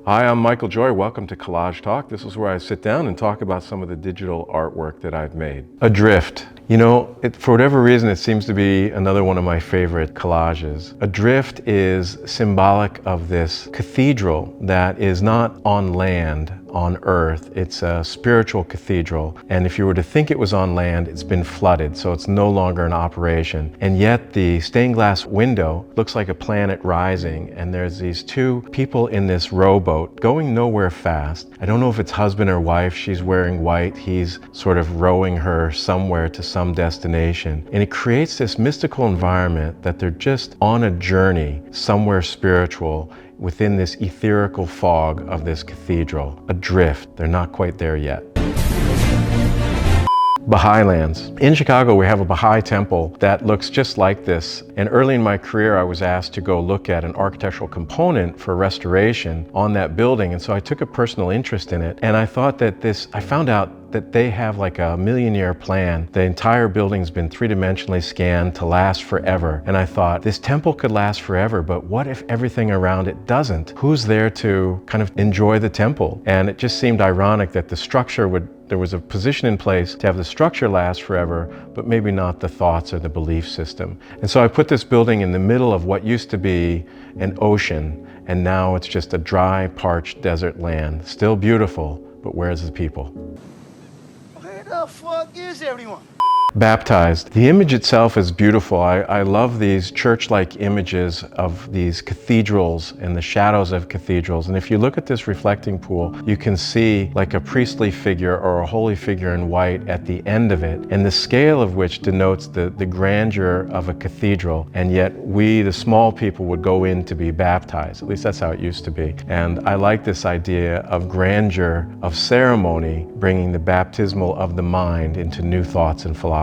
Hi, I'm Michael Joy. Welcome to Collage Talk. This is where I sit down and talk about some of the digital artwork that I've made. Adrift. You know, for whatever reason, it seems to be another one of my favorite collages. Adrift is symbolic of this cathedral that is not on land, on earth. It's a spiritual cathedral. And if you were to think it was on land, it's been flooded, so it's no longer in operation. And yet the stained glass window looks like a planet rising. And there's these two people in this rowboat going nowhere fast. I don't know if it's husband or wife. She's wearing white. He's sort of rowing her somewhere to some destination. And it creates this mystical environment that they're just on a journey somewhere spiritual within this etherical fog of this cathedral. Adrift. They're not quite there yet. Highlands. In Chicago, we have a Baha'i temple that looks just like this. And early in my career, I was asked to go look at an architectural component for restoration on that building. And so I took a personal interest in it. And I thought that I found out that they have like a million-year plan. The entire building's been three-dimensionally scanned to last forever. And I thought, this temple could last forever, but what if everything around it doesn't? Who's there to kind of enjoy the temple? And it just seemed ironic that the structure there was a position in place to have the structure last forever, but maybe not the thoughts or the belief system. And so I put this building in the middle of what used to be an ocean, and now it's just a dry, parched desert land. Still beautiful, but where's the people? Where the fuck is everyone? Baptized. The image itself is beautiful. I love these church-like images of these cathedrals and the shadows of cathedrals. And if you look at this reflecting pool, you can see like a priestly figure or a holy figure in white at the end of it, and the scale of which denotes the grandeur of a cathedral. And yet we, the small people, would go in to be baptized. At least that's how it used to be. And I like this idea of grandeur, of ceremony, bringing the baptismal of the mind into new thoughts and philosophies.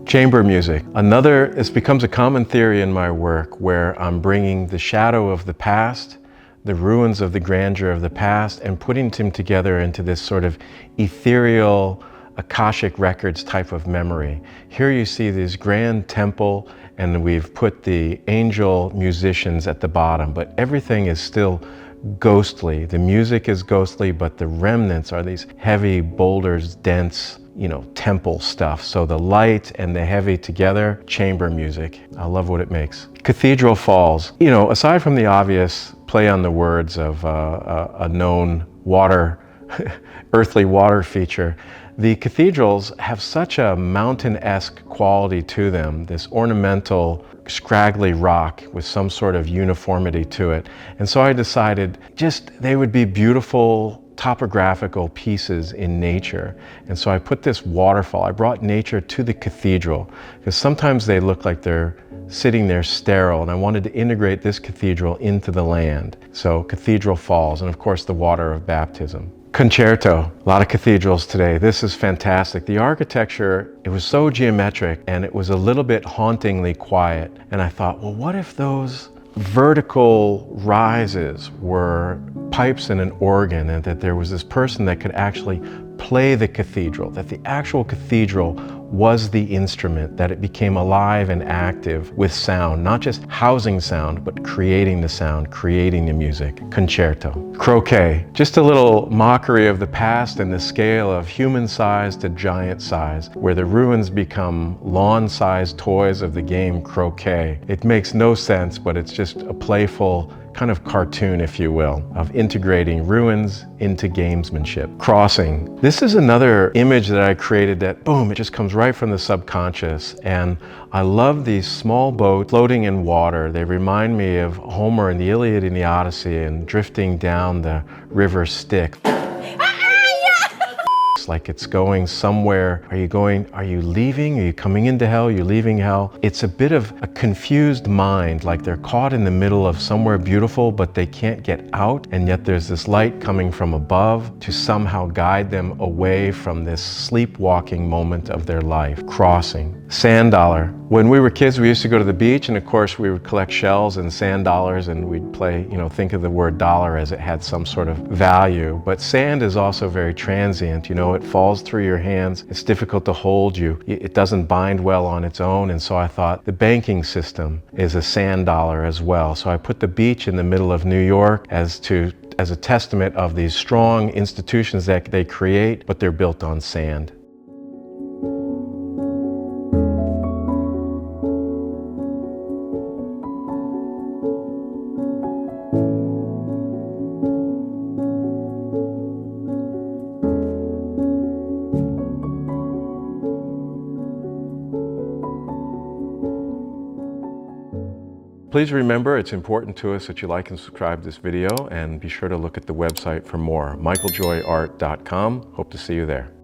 Chamber music. This becomes a common theory in my work where I'm bringing the shadow of the past, the ruins of the grandeur of the past, and putting them together into this sort of ethereal, Akashic records type of memory. Here you see this grand temple, and we've put the angel musicians at the bottom, but everything is still ghostly. The music is ghostly, but the remnants are these heavy boulders, dense, temple stuff. So the light and the heavy together, chamber music. I love what it makes. Cathedral Falls. Aside from the obvious play on the words of a known earthly water feature, the cathedrals have such a mountain-esque quality to them, this ornamental, scraggly rock with some sort of uniformity to it. And so I decided they would be beautiful topographical pieces in nature. And so I put this waterfall. I brought nature to the cathedral because sometimes they look like they're sitting there sterile, and I wanted to integrate this cathedral into the land. So Cathedral Falls, and of course the water of baptism. Concerto. A lot of cathedrals today. This is fantastic. The architecture, it was so geometric and it was a little bit hauntingly quiet. And I thought, well, what if those vertical rises were pipes and an organ, and that there was this person that could actually play the cathedral, that the actual cathedral was the instrument, that it became alive and active with sound, not just housing sound, but creating the sound, creating the music. Concerto. Croquet. Just a little mockery of the past and the scale of human size to giant size, where the ruins become lawn-sized toys of the game croquet. It makes no sense, but it's just a playful kind of cartoon, if you will, of integrating ruins into gamesmanship. Crossing. This is another image that I created that, boom, it just comes right from the subconscious. And I love these small boats floating in water. They remind me of Homer in the Iliad and the Odyssey and drifting down the river Styx. Like it's going somewhere. Are you leaving? Are you coming into hell? Are you leaving hell? It's a bit of a confused mind, like they're caught in the middle of somewhere beautiful, but they can't get out. And yet there's this light coming from above to somehow guide them away from this sleepwalking moment of their life. Crossing. Sand dollar. When we were kids, we used to go to the beach, and of course we would collect shells and sand dollars, and we'd play, think of the word dollar as it had some sort of value. But sand is also very transient. It falls through your hands. It's difficult to hold you. It doesn't bind well on its own, and so I thought the banking system is a sand dollar as well. So I put the beach in the middle of New York as a testament of these strong institutions that they create, but they're built on sand. Please remember, it's important to us that you like and subscribe to this video, and be sure to look at the website for more, michaeljoyart.com. Hope to see you there.